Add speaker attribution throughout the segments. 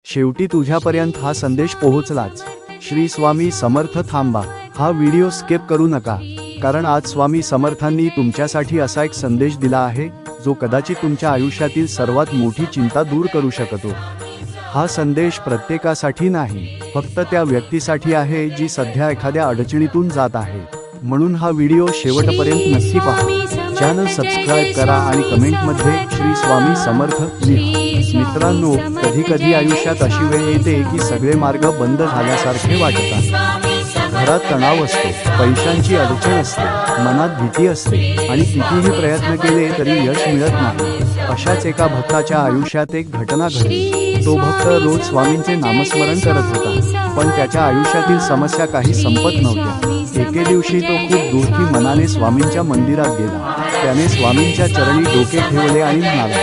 Speaker 1: शेवटी तुझ्यापर्यंत हा संदेश पोहोचलाच। श्री स्वामी समर्थ। थांबा, हा व्हिडिओ स्किप करू नका, कारण आज स्वामी समर्थांनी तुमच्यासाठी असा एक संदेश दिला आहे जो कदाचित तुमच्या आयुष्यातील सर्वात मोठी चिंता दूर करू शकतो। हा संदेश प्रत्येकासाठी नाही, फक्त त्या व्यक्तीसाठी आहे जी सध्या एखाद्या अडचणीतून जात आहे। म्हणून हा व्हिडिओ शेवटपर्यंत नक्की पहा। चॅनल सबस्क्राइब करा आणि कमेंटमध्ये श्री स्वामी समर्थ लिहा। मित्रांनो, कधी-कधी आयुष्यात अशी वेळ येते की सगळे मार्ग बंद झाल्यासारखे वाटतात। घरात तणाव असतो, पैशांची अडचण असते, मनात भीती असते आणि कितीही प्रयत्न केले तरी यश मिळत नाही। अशाच एका भक्ताच्या आयुष्यात एक घटना घडली। तो भक्त रोज स्वामींचे नामस्मरण करत होता, पण त्याच्या आयुष्यातील समस्या काही संपत नव्हत्या। एके दिवशी तो खूप दुःखी मनाने स्वामींच्या मंदिरात गेला। त्याने स्वामींच्या चरणी डोके ठेवले आणि म्हणाला,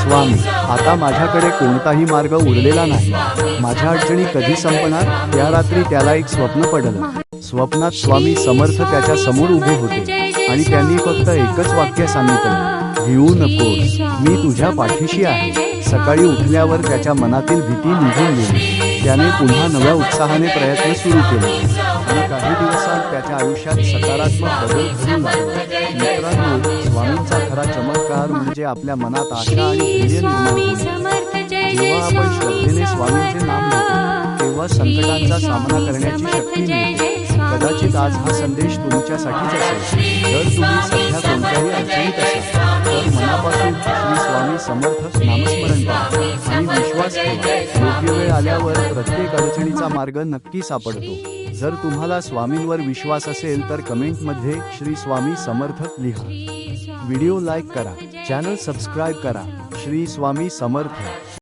Speaker 1: स्वामी, आता माझ्याकडे कोणताही मार्ग उरलेला नाही, माझ्या अडचणी कधी संपणार? त्या रात्री त्याला एक स्वप्न पडलं। स्वप्नात स्वामी समर्थ त्याच्या समोर उभे होते आणि त्यांनी फक्त एकच वाक्य सांगितलं, भिवू नकोस, मी तुझ्या पाठीशी आहे। सकाळी उठल्यावर त्याच्या मनातील भीती निघून गेली। त्याने पुन्हा नव्या उत्साहाने प्रयत्न सुरू केले आणि काही दिवसांत त्याच्या आयुष्यात सकारात्मक बदल घडू लागले। मित्रांनो, स्वामींचा खरा चमत्कार म्हणजे आपल्या मनात आशा आणि धैर्य निर्माण होणे। जेव्हा आपण श्रद्धेने स्वामींचे नाम घेतो, तेव्हा संकटांचा सामना करण्याची शक्ती मिळते। कदाचित आज हा संदेश तुमच्यासाठीच असेल। जर तुम्ही सध्या कोणत्याही अडचणीत असाल तर मनापासून श्री स्वामी समर्थ नामस्मरण करा आणि विश्वास ठेवा, योग्य वेळ आल्यावर प्रत्येक अडचणीचा मार्ग नक्की सापडतो। जर तुम्हाला स्वामींवर विश्वास असेल तर कमेंटमध्ये श्री स्वामी समर्थ लिहा। व्हिडिओ लाईक करा, चॅनल सबस्क्राइब करा। श्री स्वामी समर्थ।